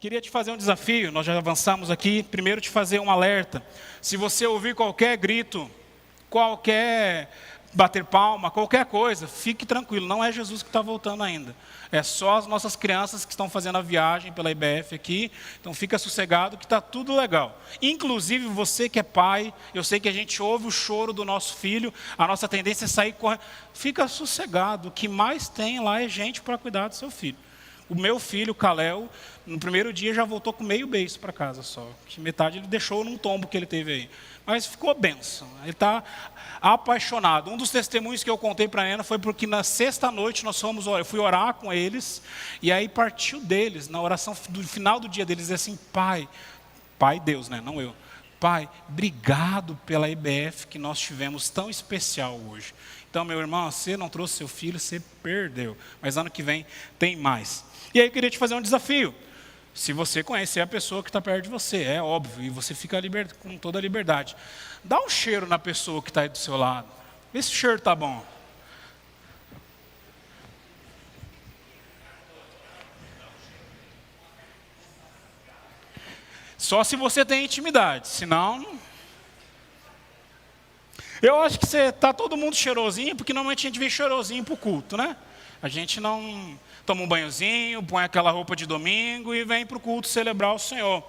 Queria te fazer um desafio, nós já avançamos aqui. Primeiro te fazer um alerta. Se você ouvir qualquer grito, qualquer bater palma, qualquer coisa, fique tranquilo, não é Jesus que está voltando ainda. É só as nossas crianças que estão fazendo a viagem pela IBF aqui. Então fica sossegado que está tudo legal. Inclusive você que é pai, eu sei que a gente ouve o choro do nosso filho, a nossa tendência é sair correndo. Fica sossegado, o que mais tem lá é gente para cuidar do seu filho. O meu filho, o Kalel, no primeiro dia já voltou com meio beiço para casa só. Que metade ele deixou num tombo que ele teve aí. Mas ficou bênção. Ele está apaixonado. Um dos testemunhos que eu contei para a Ana foi porque na sexta noite eu fui orar com eles. E aí partiu deles, na oração do final do dia deles, dizer assim: Pai Deus, né? Não eu. Pai, obrigado pela IBF que nós tivemos tão especial hoje. Então, meu irmão, você não trouxe seu filho, você perdeu. Mas ano que vem tem mais. E aí eu queria te fazer um desafio. Se você conhecer a pessoa que está perto de você, é óbvio, e você fica com toda a liberdade. Dá um cheiro na pessoa que está aí do seu lado. Vê se o cheiro está bom. Só se você tem intimidade, senão... Eu acho que está todo mundo cheirosinho, porque normalmente a gente vem cheirosinho para o culto, né? A gente não toma um banhozinho, põe aquela roupa de domingo e vem para o culto celebrar o Senhor.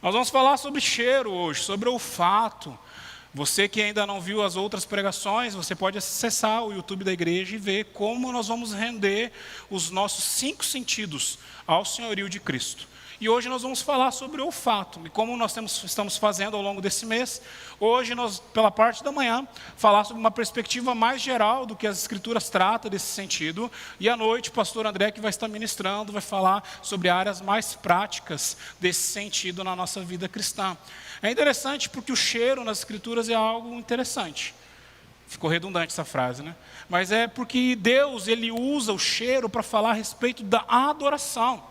Nós vamos falar sobre cheiro hoje, sobre olfato. Você que ainda não viu as outras pregações, você pode acessar o YouTube da igreja e ver como nós vamos render os nossos 5 sentidos ao senhorio de Cristo. E hoje nós vamos falar sobre o olfato. E como nós estamos fazendo ao longo desse mês, hoje nós, pela parte da manhã, falar sobre uma perspectiva mais geral do que as Escrituras tratam desse sentido. E à noite o pastor André, que vai estar ministrando, vai falar sobre áreas mais práticas desse sentido na nossa vida cristã. É interessante porque o cheiro nas Escrituras é algo interessante. Ficou redundante essa frase, né? Mas é porque Deus, Ele usa o cheiro para falar a respeito da adoração.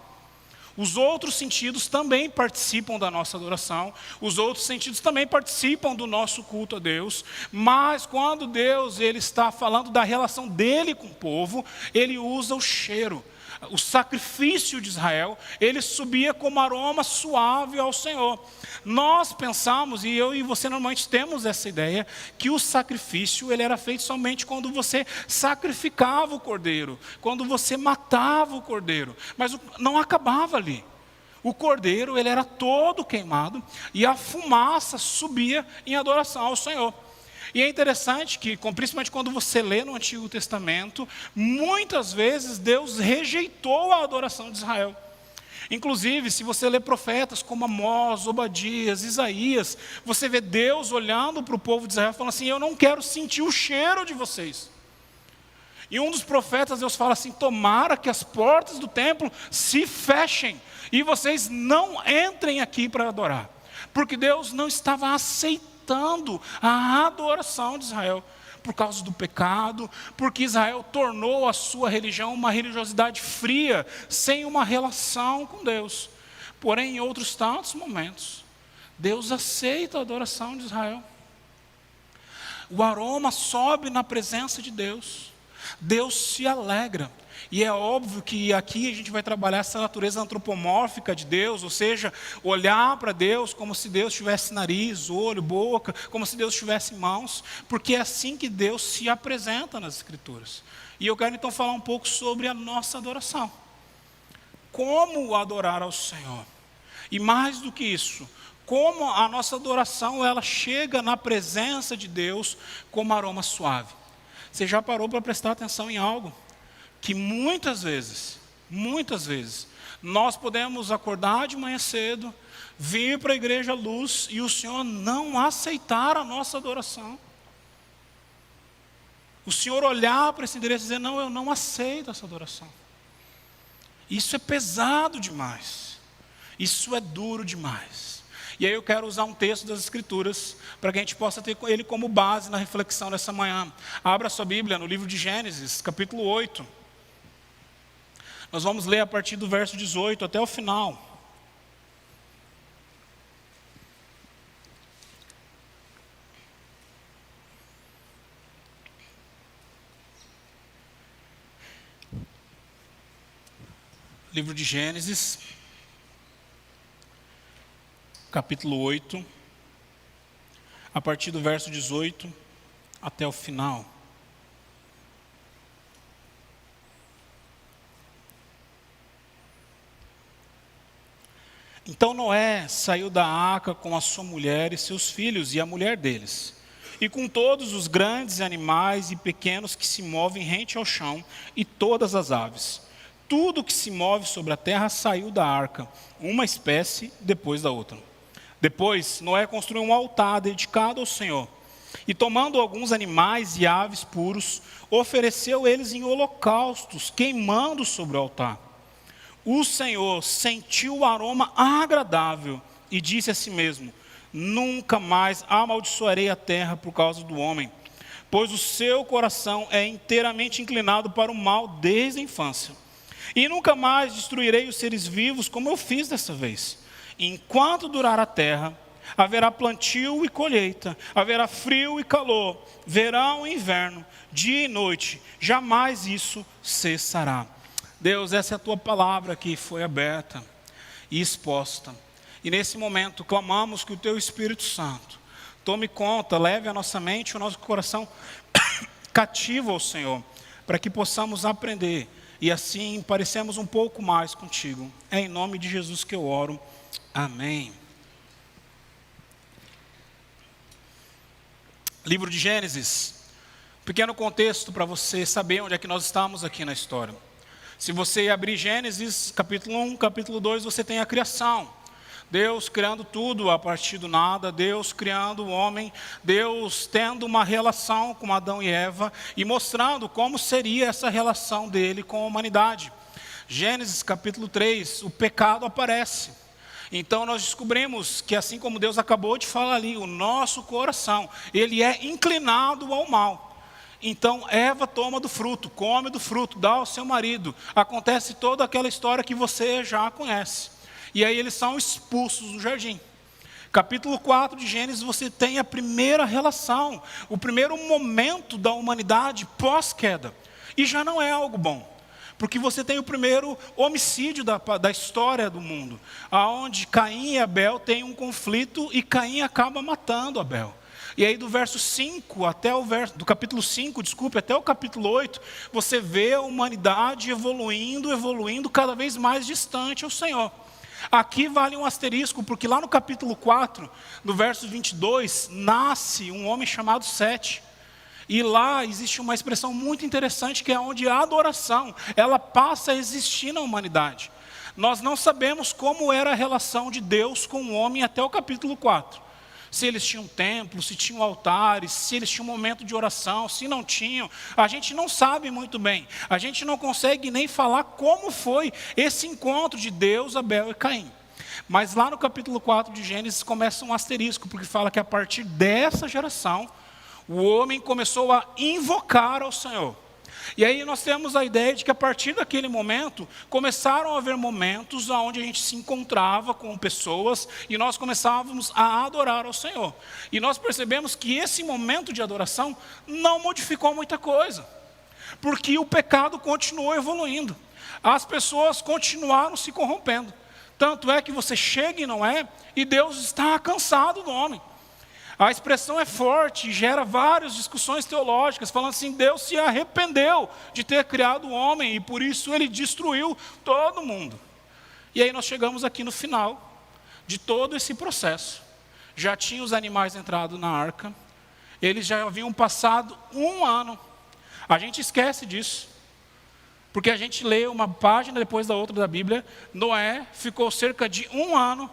Os outros sentidos também participam da nossa adoração, os outros sentidos também participam do nosso culto a Deus, mas quando Deus ele está falando da relação dele com o povo, ele usa o cheiro. O sacrifício de Israel, ele subia como aroma suave ao Senhor. Nós pensamos, e eu e você normalmente temos essa ideia, que o sacrifício ele era feito somente quando você sacrificava o cordeiro, quando você matava o cordeiro, mas não acabava ali. O cordeiro ele era todo queimado e a fumaça subia em adoração ao Senhor. E é interessante que, principalmente quando você lê no Antigo Testamento, muitas vezes Deus rejeitou a adoração de Israel. Inclusive, se você lê profetas como Amós, Obadias, Isaías, você vê Deus olhando para o povo de Israel falando assim: eu não quero sentir o cheiro de vocês. E um dos profetas, Deus fala assim: tomara que as portas do templo se fechem e vocês não entrem aqui para adorar. Porque Deus não estava aceitando a adoração de Israel por causa do pecado, porque Israel tornou a sua religião uma religiosidade fria, sem uma relação com Deus. Porém, em outros tantos momentos, Deus aceita a adoração de Israel. O aroma sobe na presença de Deus. Deus se alegra. E é óbvio que aqui a gente vai trabalhar essa natureza antropomórfica de Deus, ou seja, olhar para Deus como se Deus tivesse nariz, olho, boca, como se Deus tivesse mãos, porque é assim que Deus se apresenta nas Escrituras. E eu quero então falar um pouco sobre a nossa adoração. Como adorar ao Senhor. E mais do que isso, como a nossa adoração ela chega na presença de Deus como aroma suave. Você já parou para prestar atenção em algo? Que muitas vezes, nós podemos acordar de manhã cedo, vir para a igreja à luz e o Senhor não aceitar a nossa adoração. O Senhor olhar para esse endereço e dizer: não, eu não aceito essa adoração. Isso é pesado demais. Isso é duro demais. E aí eu quero usar um texto das Escrituras para que a gente possa ter ele como base na reflexão dessa manhã. Abra sua Bíblia no livro de Gênesis, capítulo 8. Nós vamos ler a partir do verso 18 até o final. Livro de Gênesis, capítulo 8, a partir do verso 18 até o final. Então Noé saiu da arca com a sua mulher e seus filhos e a mulher deles, e com todos os grandes animais e pequenos que se movem rente ao chão, e todas as aves. Tudo que se move sobre a terra saiu da arca, uma espécie depois da outra. Depois, Noé construiu um altar dedicado ao Senhor, e tomando alguns animais e aves puros, ofereceu eles em holocaustos, queimando sobre o altar. O Senhor sentiu o aroma agradável e disse a si mesmo: nunca mais amaldiçoarei a terra por causa do homem, pois o seu coração é inteiramente inclinado para o mal desde a infância. E nunca mais destruirei os seres vivos como eu fiz dessa vez. Enquanto durar a terra, haverá plantio e colheita, haverá frio e calor, verão e inverno, dia e noite, jamais isso cessará. Deus, essa é a tua palavra que foi aberta e exposta. E nesse momento clamamos que o teu Espírito Santo tome conta, leve a nossa mente e o nosso coração cativo ao Senhor, para que possamos aprender e assim parecemos um pouco mais contigo. É em nome de Jesus que eu oro. Amém. Livro de Gênesis. Pequeno contexto para você saber onde é que nós estamos aqui na história. Se você abrir Gênesis, capítulo 1, capítulo 2, você tem a criação. Deus criando tudo a partir do nada, Deus criando o homem, Deus tendo uma relação com Adão e Eva e mostrando como seria essa relação dele com a humanidade. Gênesis capítulo 3, o pecado aparece. Então nós descobrimos que assim como Deus acabou de falar ali, o nosso coração, ele é inclinado ao mal. Então Eva toma do fruto, come do fruto, dá ao seu marido. Acontece toda aquela história que você já conhece. E aí eles são expulsos do jardim. Capítulo 4 de Gênesis, você tem a primeira relação, o primeiro momento da humanidade pós-queda. E já não é algo bom. Porque você tem o primeiro homicídio da história do mundo, onde Caim e Abel têm um conflito e Caim acaba matando Abel. E aí do verso 5 até do capítulo 5, até o capítulo 8, você vê a humanidade evoluindo cada vez mais distante ao Senhor. Aqui vale um asterisco, porque lá no capítulo 4, no verso 22, nasce um homem chamado Sete. E lá existe uma expressão muito interessante, que é onde a adoração, ela passa a existir na humanidade. Nós não sabemos como era a relação de Deus com o homem até o capítulo 4. Se eles tinham templo, se tinham altares, se eles tinham um momento de oração, se não tinham, a gente não sabe muito bem. A gente não consegue nem falar como foi esse encontro de Deus, Abel e Caim. Mas lá no capítulo 4 de Gênesis começa um asterisco, porque fala que a partir dessa geração, o homem começou a invocar ao Senhor. E aí nós temos a ideia de que a partir daquele momento, começaram a haver momentos onde a gente se encontrava com pessoas e nós começávamos a adorar ao Senhor. E nós percebemos que esse momento de adoração não modificou muita coisa, porque o pecado continuou evoluindo. As pessoas continuaram se corrompendo. Tanto é que você chega em Noé e Deus está cansado do homem. A expressão é forte, gera várias discussões teológicas, falando assim, Deus se arrependeu de ter criado o homem e por isso ele destruiu todo mundo. E aí nós chegamos aqui no final de todo esse processo. Já tinham os animais entrado na arca, eles já haviam passado 1 ano. A gente esquece disso, porque a gente lê uma página depois da outra da Bíblia. Noé ficou cerca de 1 ano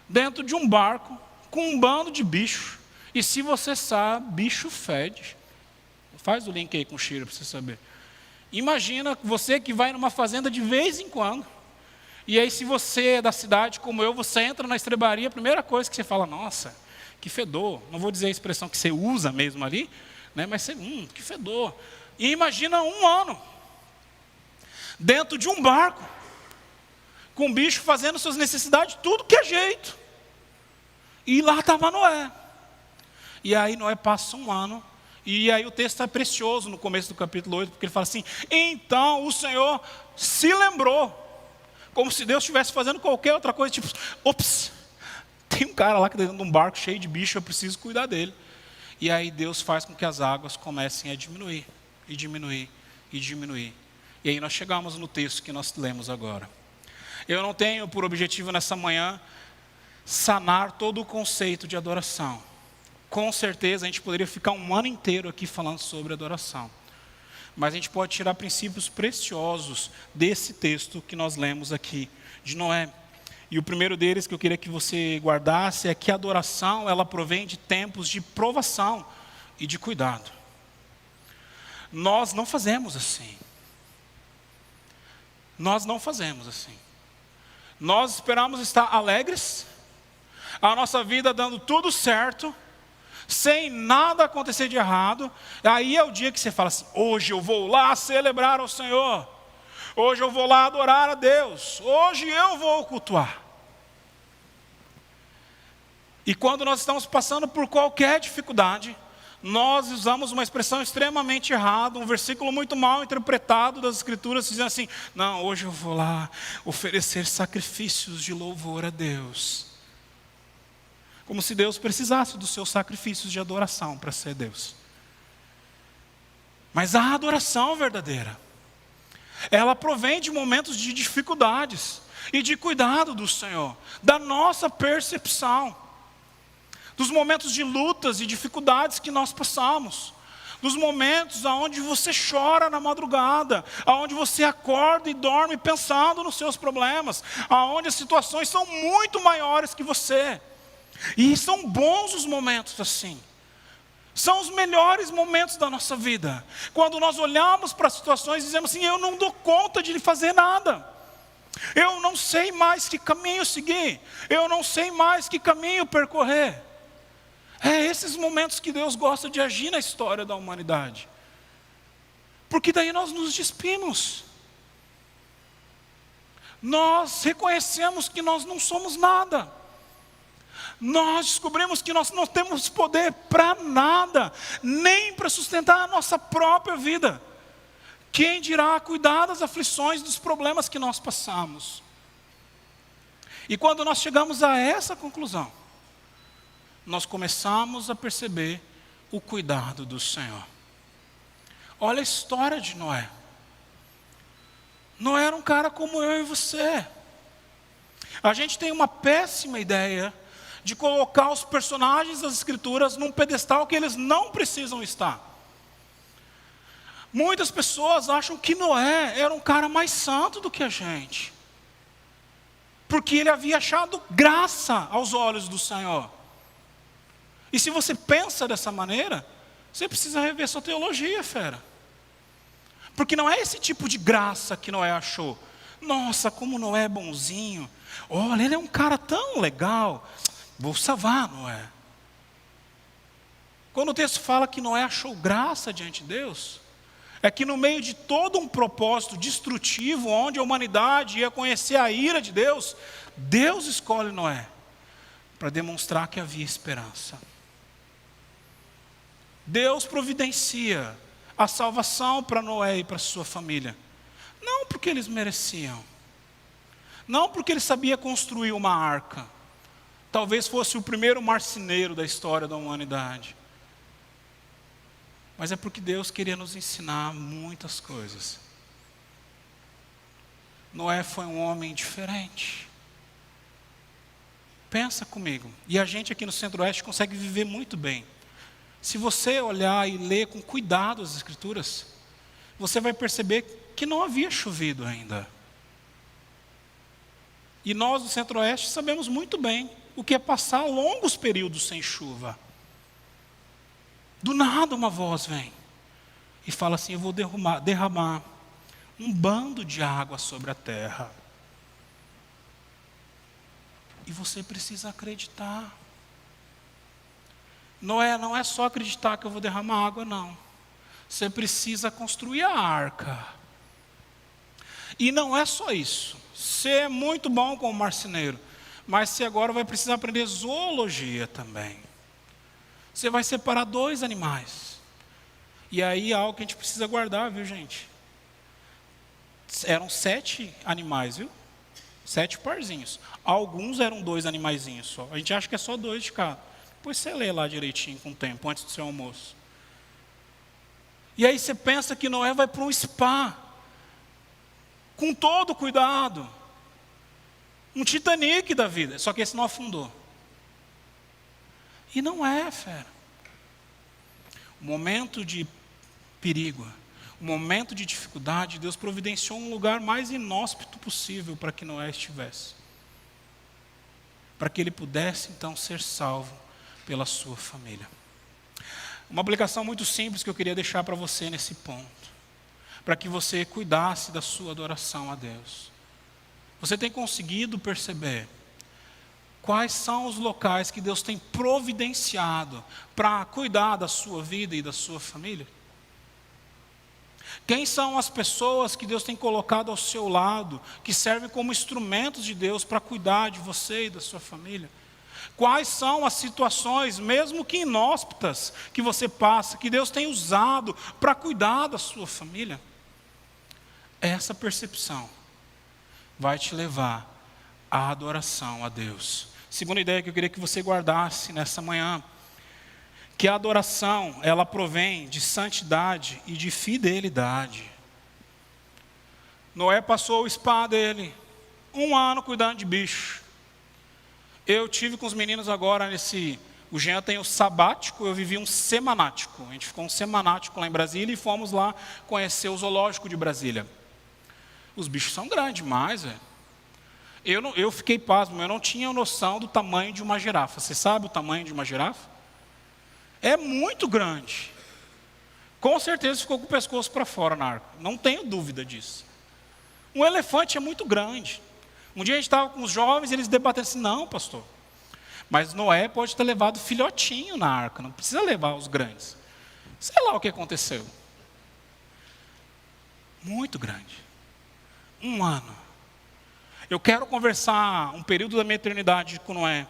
dentro de um barco, com um bando de bicho. E se você sabe, bicho fede. Faz o link aí com o cheiro para você saber. Imagina você que vai numa fazenda de vez em quando. E aí se você é da cidade como eu, você entra na estrebaria, a primeira coisa que você fala, nossa, que fedor. Não vou dizer a expressão que você usa mesmo ali, né? Mas você, que fedor. E imagina 1 ano dentro de um barco, com um bicho fazendo suas necessidades, tudo que é jeito. E lá estava Noé. E aí Noé passa 1 ano. E aí o texto é precioso no começo do capítulo 8, porque ele fala assim, então o Senhor se lembrou. Como se Deus estivesse fazendo qualquer outra coisa, tipo, ops, tem um cara lá que está dentro de um barco cheio de bicho, eu preciso cuidar dele. E aí Deus faz com que as águas comecem a diminuir, e diminuir, e diminuir. E aí nós chegamos no texto que nós lemos agora. Eu não tenho por objetivo nessa manhã sanar todo o conceito de adoração. Com certeza a gente poderia ficar um ano inteiro aqui falando sobre adoração. Mas a gente pode tirar princípios preciosos desse texto que nós lemos aqui, de Noé. E o primeiro deles que eu queria que você guardasse é que a adoração, ela provém de tempos de provação e de cuidado. Nós não fazemos assim. Nós não fazemos assim. Nós esperamos estar alegres, a nossa vida dando tudo certo, sem nada acontecer de errado. Aí é o dia que você fala assim: hoje eu vou lá celebrar ao Senhor, hoje eu vou lá adorar a Deus, hoje eu vou cultuar. E quando nós estamos passando por qualquer dificuldade, nós usamos uma expressão extremamente errada, um versículo muito mal interpretado das Escrituras, dizendo assim: não, hoje eu vou lá oferecer sacrifícios de louvor a Deus. Como se Deus precisasse dos seus sacrifícios de adoração para ser Deus. Mas a adoração verdadeira, ela provém de momentos de dificuldades e de cuidado do Senhor, da nossa percepção, dos momentos de lutas e dificuldades que nós passamos, dos momentos onde você chora na madrugada, onde você acorda e dorme pensando nos seus problemas, onde as situações são muito maiores que você. E são bons os momentos assim. São os melhores momentos da nossa vida. Quando nós olhamos para as situações e dizemos assim: eu não dou conta de fazer nada. Eu não sei mais que caminho seguir. Eu não sei mais que caminho percorrer. É esses momentos que Deus gosta de agir na história da humanidade. Porque daí nós nos despimos. Nós reconhecemos que nós não somos nada. Nós descobrimos que nós não temos poder para nada, nem para sustentar a nossa própria vida. Quem dirá cuidar das aflições, dos problemas que nós passamos? E quando nós chegamos a essa conclusão, nós começamos a perceber o cuidado do Senhor. Olha a história de Noé. Noé era um cara como eu e você. A gente tem uma péssima ideia de colocar os personagens das Escrituras num pedestal que eles não precisam estar. Muitas pessoas acham que Noé era um cara mais santo do que a gente, porque ele havia achado graça aos olhos do Senhor. E se você pensa dessa maneira, você precisa rever sua teologia, fera. Porque não é esse tipo de graça que Noé achou. Nossa, como Noé é bonzinho. Olha, ele é um cara tão legal. Vou salvar Noé. Quando o texto fala que Noé achou graça diante de Deus, é que no meio de todo um propósito destrutivo, onde a humanidade ia conhecer a ira de Deus, Deus escolhe Noé para demonstrar que havia esperança. Deus providencia a salvação para Noé e para sua família. Não porque eles mereciam. Não porque ele sabia construir uma arca. Talvez fosse o primeiro marceneiro da história da humanidade. Mas é porque Deus queria nos ensinar muitas coisas. Noé foi um homem diferente. Pensa comigo. E a gente aqui no Centro-Oeste consegue viver muito bem. Se você olhar e ler com cuidado as Escrituras, você vai perceber que não havia chovido ainda. E nós do Centro-Oeste sabemos muito bem o que é passar longos períodos sem chuva. Do nada uma voz vem e fala assim: eu vou derramar um bando de água sobre a terra. E você precisa acreditar. Não é só acreditar que eu vou derramar água, não. Você precisa construir a arca. E não é só isso. Você é muito bom como marceneiro, mas você agora vai precisar aprender zoologia também. Você vai separar 2 animais. E aí é algo que a gente precisa guardar, viu, gente? Eram 7 animais, viu? 7 parzinhos. Alguns eram 2 animaizinhos só. A gente acha que é só 2 de cada. Depois você lê lá direitinho com o tempo, antes do seu almoço. E aí você pensa que Noé vai para um spa, com todo cuidado. Um Titanic da vida. Só que esse não afundou. E não é, fera. O momento de perigo, o momento de dificuldade, Deus providenciou um lugar mais inóspito possível para que Noé estivesse. Para que ele pudesse então ser salvo pela sua família. Uma aplicação muito simples que eu queria deixar para você nesse ponto. Para que você cuidasse da sua adoração a Deus. Você tem conseguido perceber quais são os locais que Deus tem providenciado para cuidar da sua vida e da sua família? Quem são as pessoas que Deus tem colocado ao seu lado, que servem como instrumentos de Deus para cuidar de você e da sua família? Quais são as situações, mesmo que inóspitas, que você passa, que Deus tem usado para cuidar da sua família? Essa percepção vai te levar à adoração a Deus. Segunda ideia que eu queria que você guardasse nessa manhã, que a adoração, ela provém de santidade e de fidelidade. Noé passou o spa dele, 1 ano cuidando de bicho. Eu tive com os meninos agora o Jean tem o sabático, eu vivi um semanático. A gente ficou um semanático lá em Brasília e fomos lá conhecer o zoológico de Brasília. Os bichos são grandes demais, velho. Eu fiquei pasmo, eu não tinha noção do tamanho de uma girafa. Você sabe o tamanho de uma girafa? É muito grande. Com certeza ficou com o pescoço para fora na arca. Não tenho dúvida disso. Um elefante é muito grande. Um dia a gente estava com os jovens e eles debatendo assim, não, pastor, mas Noé pode ter levado filhotinho na arca, não precisa levar os grandes. Sei lá o que aconteceu. Muito grande. 1 ano. Eu quero conversar um período da minha eternidade com Noé,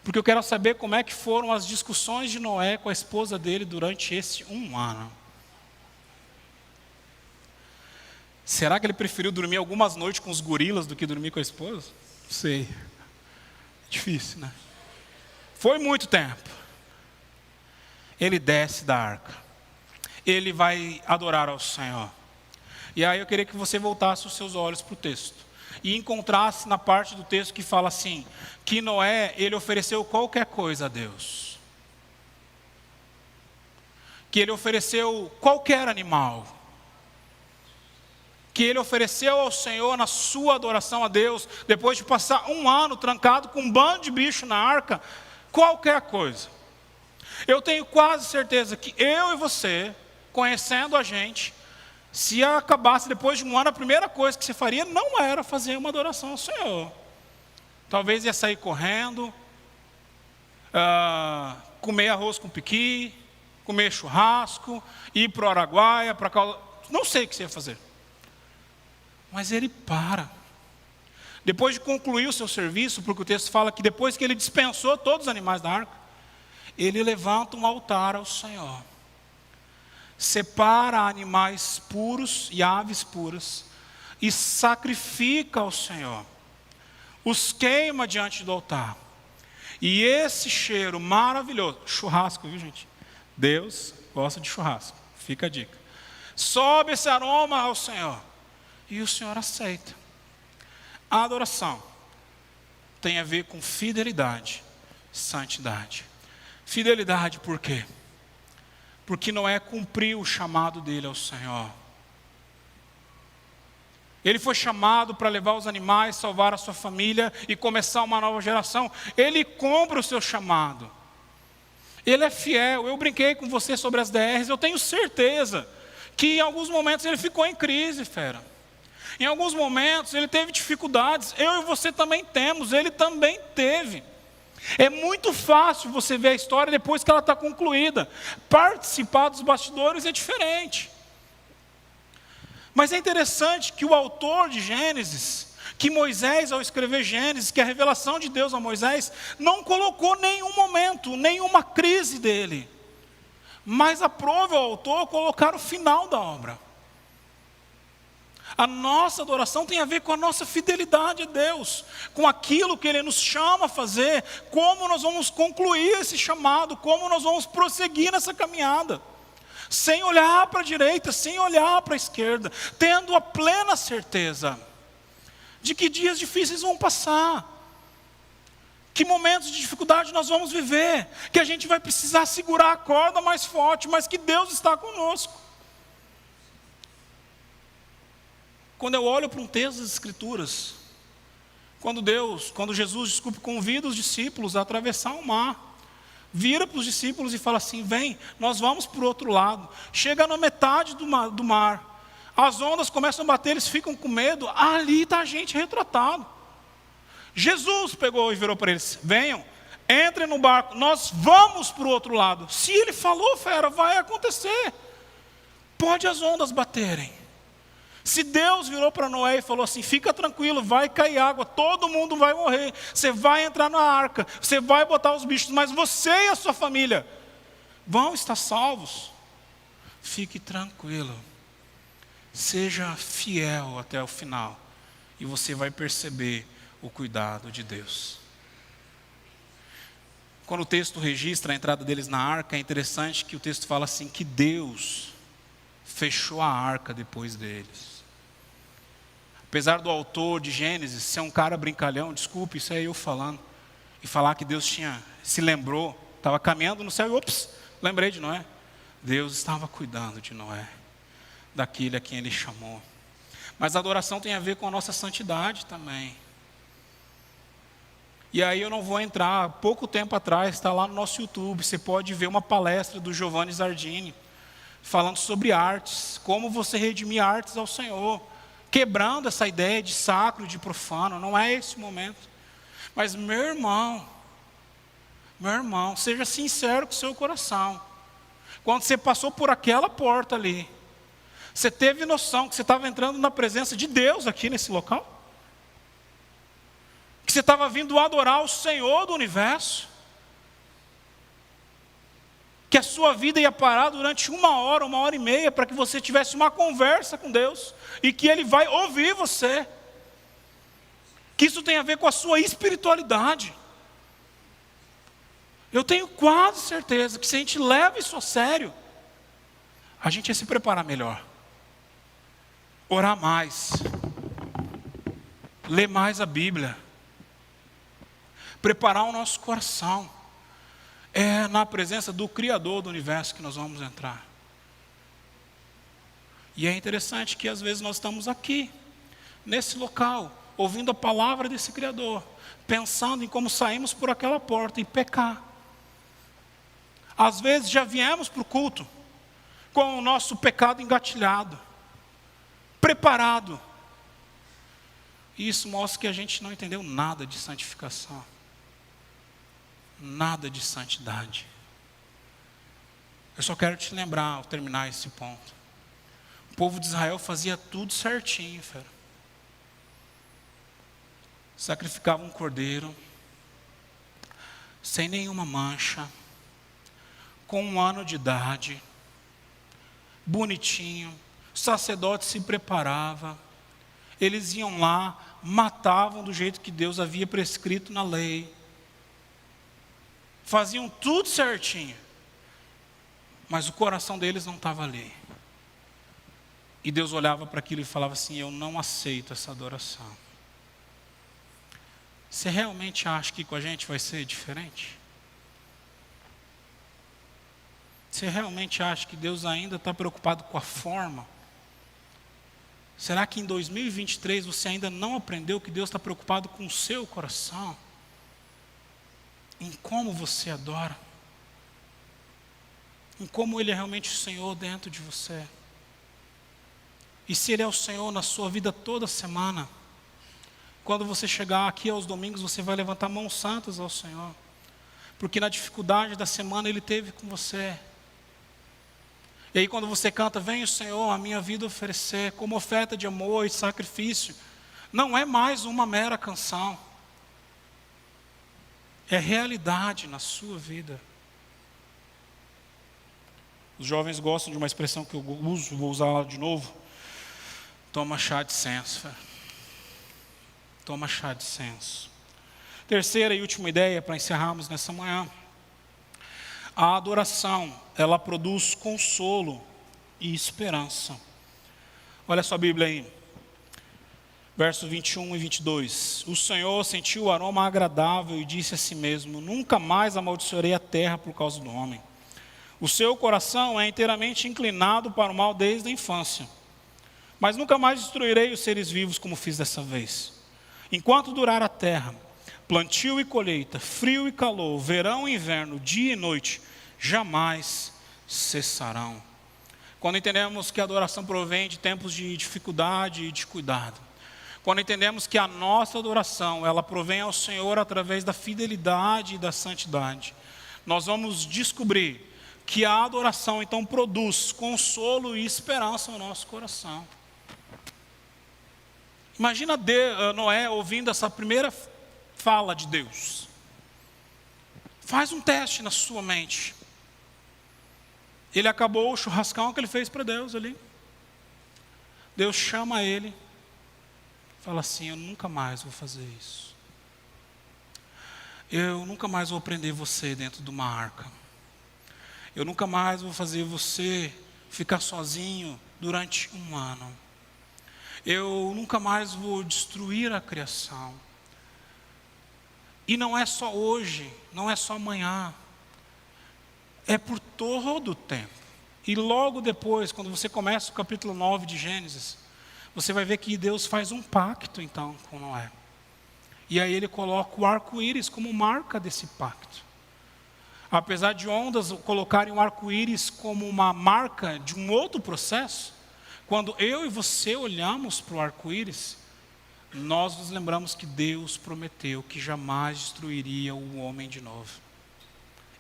porque eu quero saber como é que foram as discussões de Noé com a esposa dele durante esse 1 ano. Será que ele preferiu dormir algumas noites com os gorilas do que dormir com a esposa? Não sei. Difícil, né? Foi muito tempo. Ele desce da arca. Ele vai adorar ao Senhor. E aí eu queria que você voltasse os seus olhos para o texto. E encontrasse na parte do texto que fala assim, que Noé, ele ofereceu qualquer coisa a Deus. Que ele ofereceu qualquer animal. Que ele ofereceu ao Senhor na sua adoração a Deus, depois de passar 1 ano trancado com um bando de bicho na arca, qualquer coisa. Eu tenho quase certeza que eu e você, conhecendo a gente, se acabasse depois de 1 ano, a primeira coisa que você faria não era fazer uma adoração ao Senhor. Talvez ia sair correndo, comer arroz com piqui, comer churrasco, ir para o Araguaia, para cá, não sei o que você ia fazer. Mas ele para. Depois de concluir o seu serviço, porque o texto fala que depois que ele dispensou todos os animais da arca, ele levanta um altar ao Senhor. Separa animais puros e aves puras e sacrifica ao Senhor. Os queima diante do altar. E esse cheiro maravilhoso, churrasco, viu gente? Deus gosta de churrasco, fica a dica. Sobe esse aroma ao Senhor. E o Senhor aceita. A adoração tem a ver com fidelidade, santidade. Fidelidade por quê? Porque Noé cumpriu o chamado dele ao Senhor. Ele foi chamado para levar os animais, salvar a sua família e começar uma nova geração. Ele cumpre o seu chamado. Ele é fiel. Eu brinquei com você sobre as DRs. Eu tenho certeza que em alguns momentos ele ficou em crise, fera. Em alguns momentos ele teve dificuldades, eu e você também temos, ele também teve. É muito fácil você ver a história depois que ela está concluída. Participar dos bastidores é diferente. Mas é interessante que o autor de Gênesis, que Moisés ao escrever Gênesis, que é a revelação de Deus a Moisés, não colocou nenhum momento, nenhuma crise dele. Mas aprove ao autor colocar o final da obra. A nossa adoração tem a ver com a nossa fidelidade a Deus, com aquilo que Ele nos chama a fazer, como nós vamos concluir esse chamado, como nós vamos prosseguir nessa caminhada, sem olhar para a direita, sem olhar para a esquerda, tendo a plena certeza de que dias difíceis vão passar, que momentos de dificuldade nós vamos viver, que a gente vai precisar segurar a corda mais forte, mas que Deus está conosco. Quando eu olho para um texto das Escrituras, quando Jesus, convida os discípulos a atravessar o mar, vira para os discípulos e fala assim: vem, nós vamos para o outro lado. Chega na metade do mar, as ondas começam a bater, eles ficam com medo, ali está a gente retratado. Jesus pegou e virou para eles: venham, entrem no barco, nós vamos para o outro lado. Se Ele falou, fera, vai acontecer. Pode as ondas baterem. Se Deus virou para Noé e falou assim: fica tranquilo, vai cair água, todo mundo vai morrer, você vai entrar na arca, você vai botar os bichos, mas você e a sua família vão estar salvos. Fique tranquilo, seja fiel até o final, e você vai perceber o cuidado de Deus. Quando o texto registra a entrada deles na arca, é interessante que o texto fala assim, que Deus fechou a arca depois deles. Apesar do autor de Gênesis ser um cara brincalhão, desculpe, isso é eu falando, e falar que Deus se lembrou, estava caminhando no céu e ops, lembrei de Noé. Deus estava cuidando de Noé, daquele a quem Ele chamou. Mas a adoração tem a ver com a nossa santidade também. E aí eu não vou entrar, pouco tempo atrás, está lá no nosso YouTube, você pode ver uma palestra do Giovanni Zardini, falando sobre artes, como você redimir artes ao Senhor, quebrando essa ideia de sacro, de profano. Não é esse o momento. Mas meu irmão, seja sincero com o seu coração. Quando você passou por aquela porta ali, você teve noção que você estava entrando na presença de Deus aqui nesse local? Que você estava vindo adorar o Senhor do universo? Que a sua vida ia parar durante 1 hora, 1 hora e meia, para que você tivesse uma conversa com Deus, e que Ele vai ouvir você. Que isso tem a ver com a sua espiritualidade. Eu tenho quase certeza que se a gente leva isso a sério, a gente ia se preparar melhor, orar mais, ler mais a Bíblia, preparar o nosso coração. É na presença do Criador do universo que nós vamos entrar. E é interessante que às vezes nós estamos aqui, nesse local, ouvindo a palavra desse Criador, pensando em como saímos por aquela porta e pecar. Às vezes já viemos para o culto com o nosso pecado engatilhado, preparado. E isso mostra que a gente não entendeu nada de santificação, nada de santidade. Eu só quero te lembrar, ao terminar esse ponto, o povo de Israel fazia tudo certinho, fera. Sacrificava um cordeiro, sem nenhuma mancha, com 1 ano de idade, bonitinho. O sacerdote se preparava, eles iam lá, matavam do jeito que Deus havia prescrito na lei, faziam tudo certinho, mas o coração deles não estava ali. E Deus olhava para aquilo e falava assim: eu não aceito essa adoração. Você realmente acha que com a gente vai ser diferente? Você realmente acha que Deus ainda está preocupado com a forma? Será que em 2023 você ainda não aprendeu que Deus está preocupado com o seu coração? Em como você adora? Em como Ele é realmente o Senhor dentro de você? E se Ele é o Senhor na sua vida toda semana, quando você chegar aqui aos domingos, você vai levantar mãos santas ao Senhor, porque na dificuldade da semana Ele esteve com você. E aí quando você canta: vem o Senhor a minha vida oferecer, como oferta de amor e sacrifício, não é mais uma mera canção, é realidade na sua vida. Os jovens gostam de uma expressão que eu uso, vou usar ela de novo. Toma chá de senso, velho. Toma chá de senso. Terceira e última ideia para encerrarmos nessa manhã. A adoração, ela produz consolo e esperança. Olha sua Bíblia aí. Versos 21 e 22. O Senhor sentiu o aroma agradável e disse a si mesmo: nunca mais amaldiçoarei a terra por causa do homem. O seu coração é inteiramente inclinado para o mal desde a infância. Mas nunca mais destruirei os seres vivos como fiz dessa vez. Enquanto durar a terra, plantio e colheita, frio e calor, verão e inverno, dia e noite, jamais cessarão. Quando entendemos que a adoração provém de tempos de dificuldade e de cuidado, quando entendemos que a nossa adoração, ela provém ao Senhor através da fidelidade e da santidade, nós vamos descobrir que a adoração então produz consolo e esperança no nosso coração. Imagina Noé ouvindo essa primeira fala de Deus. Faz um teste na sua mente. Ele acabou o churrascão que ele fez para Deus ali. Deus chama ele. Fala assim: eu nunca mais vou fazer isso. Eu nunca mais vou prender você dentro de uma arca. Eu nunca mais vou fazer você ficar sozinho durante um ano. Eu nunca mais vou destruir a criação. E não é só hoje, não é só amanhã. É por todo o tempo. E logo depois, quando você começa o capítulo 9 de Gênesis, você vai ver que Deus faz um pacto então com Noé. E aí ele coloca o arco-íris como marca desse pacto. Apesar de ondas colocarem o arco-íris como uma marca de um outro processo, quando eu e você olhamos para o arco-íris, nós nos lembramos que Deus prometeu que jamais destruiria o homem de novo.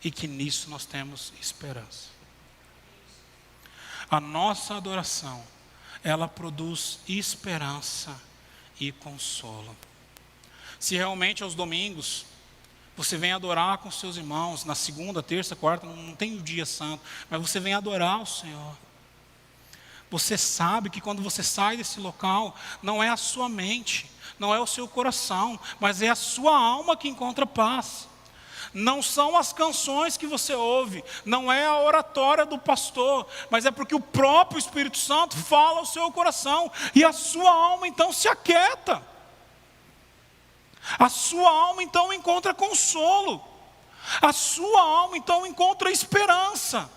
E que nisso nós temos esperança. A nossa adoração, ela produz esperança e consolo. Se realmente aos domingos você vem adorar com seus irmãos, na segunda, terça, quarta, não tem o dia santo, mas você vem adorar o Senhor. Você sabe que quando você sai desse local, não é a sua mente, não é o seu coração, mas é a sua alma que encontra paz. Não são as canções que você ouve, não é a oratória do pastor, mas é porque o próprio Espírito Santo fala ao seu coração, e a sua alma então se aquieta. A sua alma então encontra consolo. A sua alma então encontra esperança.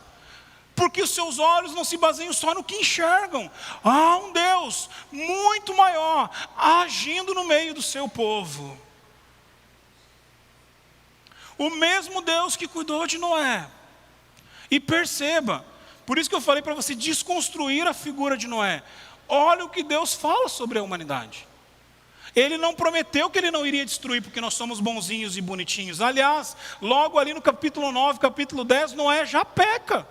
Porque os seus olhos não se baseiam só no que enxergam. Há um Deus muito maior agindo no meio do seu povo. O mesmo Deus que cuidou de Noé. E perceba, por isso que eu falei para você desconstruir a figura de Noé. Olha o que Deus fala sobre a humanidade. Ele não prometeu que ele não iria destruir porque nós somos bonzinhos e bonitinhos. Aliás, logo ali no capítulo 9, capítulo 10, Noé já peca.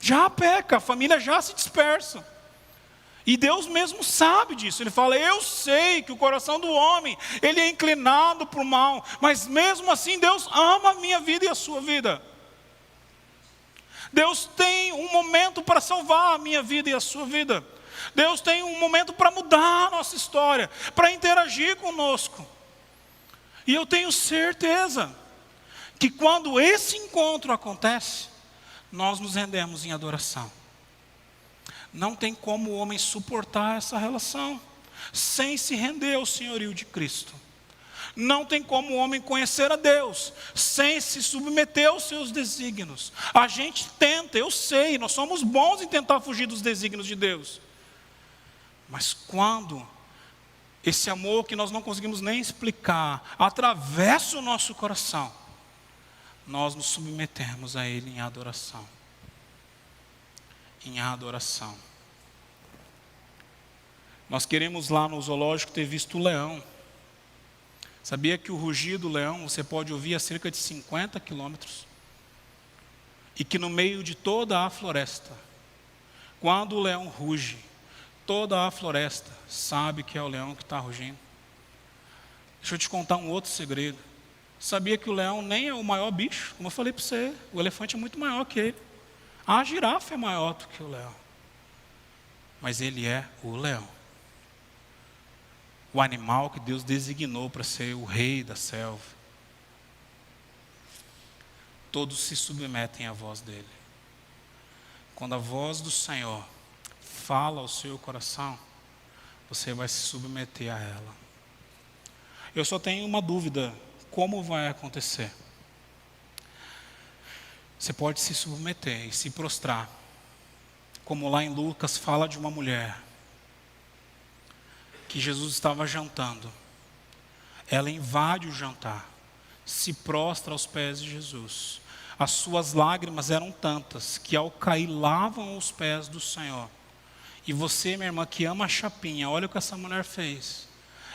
Já peca, a família já se dispersa. E Deus mesmo sabe disso. Ele fala: eu sei que o coração do homem, ele é inclinado para o mal, mas mesmo assim Deus ama a minha vida e a sua vida. Deus tem um momento para salvar a minha vida e a sua vida. Deus tem um momento para mudar a nossa história, para interagir conosco. E eu tenho certeza que quando esse encontro acontece, nós nos rendemos em adoração. Não tem como o homem suportar essa relação sem se render ao senhorio de Cristo. Não tem como o homem conhecer a Deus sem se submeter aos seus desígnios. A gente tenta, eu sei, nós somos bons em tentar fugir dos desígnios de Deus. Mas quando esse amor que nós não conseguimos nem explicar atravessa o nosso coração, nós nos submetemos a Ele em adoração. Em adoração. Nós queremos lá no zoológico ter visto o leão. Sabia que o rugir do leão você pode ouvir a cerca de 50 quilômetros? E que no meio de toda a floresta, quando o leão ruge, toda a floresta sabe que é o leão que está rugindo. Deixa eu te contar um outro segredo. Sabia que o leão nem é o maior bicho? Como eu falei para você, o elefante é muito maior que ele. A girafa é maior do que o leão. mas ele é o leão. O animal que Deus designou para ser o rei da selva. Todos se submetem à voz dele. Quando a voz do Senhor fala ao seu coração, você vai se submeter a ela. Eu só tenho uma dúvida: como vai acontecer? Você pode se submeter e se prostrar, como lá em Lucas fala de uma mulher que Jesus estava jantando. Ela invade o jantar, se prostra aos pés de Jesus. As suas lágrimas eram tantas que ao cair lavam os pés do Senhor. E você, minha irmã, que ama a chapinha, olha o que essa mulher fez.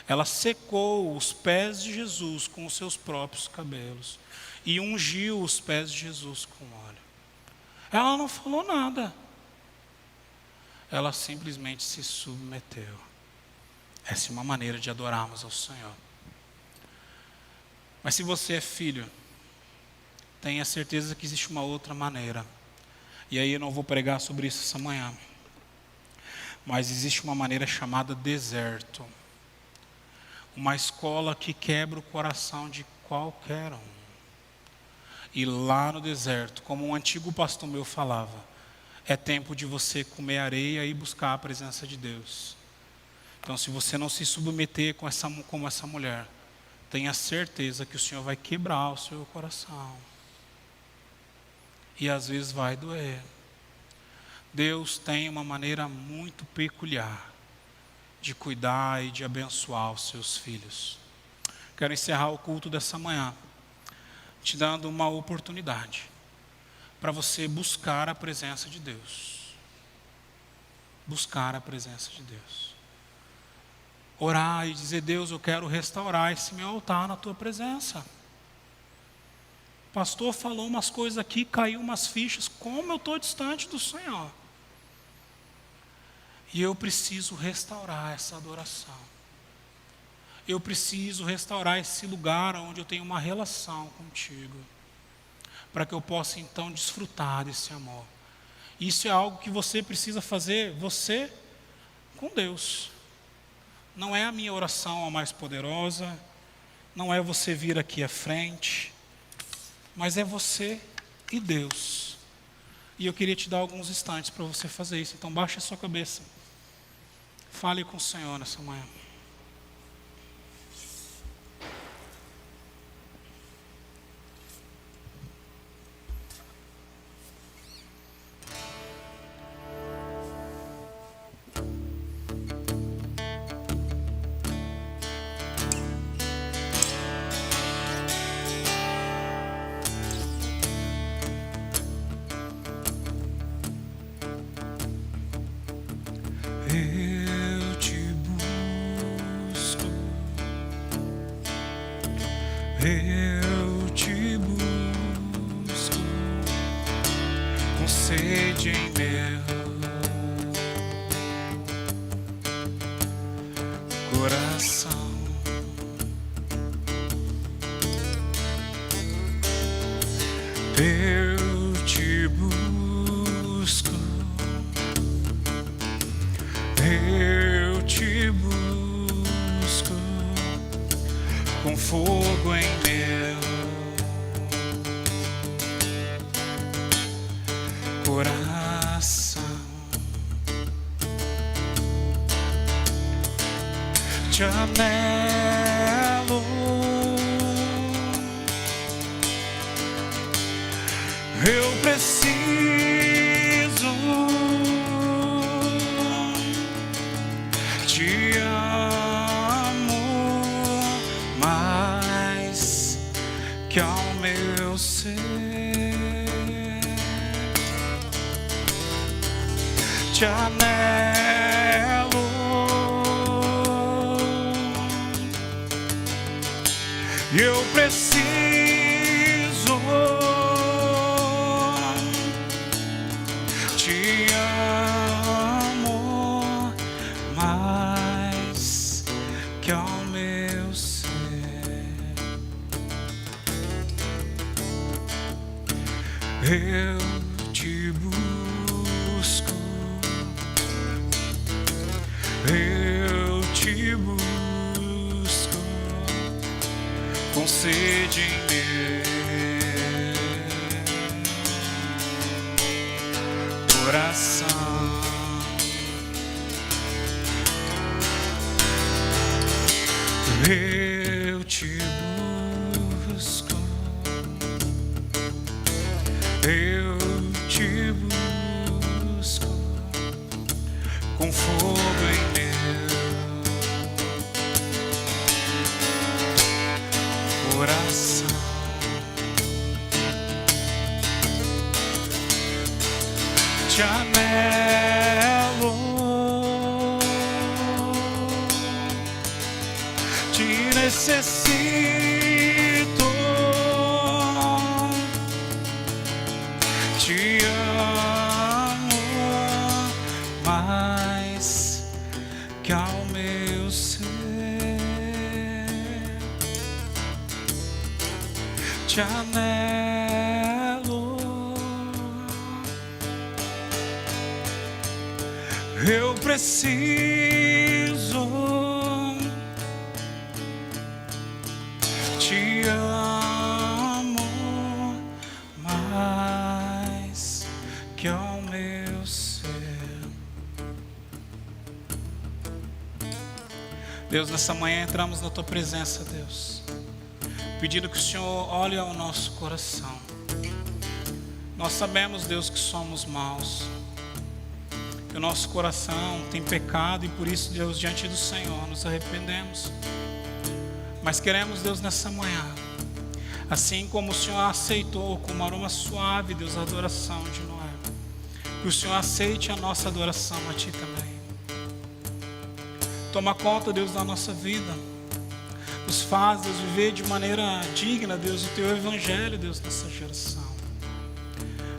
Ela secou os pés de Jesus com os seus próprios cabelos e ungiu os pés de Jesus com óleo. Ela não falou nada. Ela simplesmente se submeteu. Essa é uma maneira de adorarmos ao Senhor. Mas se você é filho, tenha certeza que existe uma outra maneira. E aí eu não vou pregar sobre isso essa manhã. Mas existe uma maneira chamada deserto. Uma escola que quebra o coração de qualquer um. E lá no deserto, como um antigo pastor meu falava, é tempo de você comer areia e buscar a presença de Deus. Então, se você não se submeter como essa mulher, tenha certeza que o Senhor vai quebrar o seu coração. E às vezes vai doer. Deus tem uma maneira muito peculiar de cuidar e de abençoar os seus filhos. Quero encerrar o culto dessa manhã te dando uma oportunidade para você buscar a presença de Deus. Buscar a presença de Deus. Orar e dizer: Deus, eu quero restaurar esse meu altar na tua presença. O pastor falou umas coisas aqui, caiu umas fichas, como eu estou distante do Senhor. E eu preciso restaurar essa adoração. Eu preciso restaurar esse lugar onde eu tenho uma relação contigo, para que eu possa então desfrutar desse amor. Isso é algo que você precisa fazer, você com Deus. Não é a minha oração a mais poderosa, não é você vir aqui à frente, mas é você e Deus. E eu queria te dar alguns instantes para você fazer isso. Então baixe a sua cabeça. Fale com o Senhor nessa manhã. Eu te busco, eu te busco, com sede em meu coração. Eu te busco, eu te busco, com fogo em meu coração. Te anelo, eu preciso te amo mais que ao meu ser. Te anelo, eu preciso te amo mais que ao meu ser. Eu te busco, Eu te busco com sede em meu coração. Eu te busco, eu te busco com fogo em meu coração. Te anelo, te necessito, te amo mais que ao meu ser. Te anelo, eu preciso, te amo mais que ao meu ser. Deus, nessa manhã entramos na Tua presença, Deus, pedindo que o Senhor olhe ao nosso coração. Nós sabemos, Deus, que somos maus, que o nosso coração tem pecado e por isso, Deus, diante do Senhor nos arrependemos. Mas queremos, Deus, nessa manhã, assim como o Senhor aceitou como aroma suave, Deus, a adoração de Noé, que o Senhor aceite a nossa adoração a Ti também. Toma conta, Deus, da nossa vida. Nos faz, Deus, viver de maneira digna, Deus, o Teu Evangelho, Deus, nessa geração.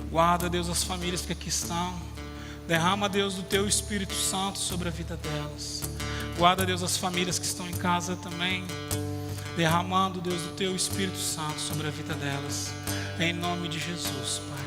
Guarda, Deus, as famílias que aqui estão. Derrama, Deus, do Teu Espírito Santo sobre a vida delas. Guarda, Deus, as famílias que estão em casa também. Derramando, Deus, do Teu Espírito Santo sobre a vida delas. Em nome de Jesus, Pai.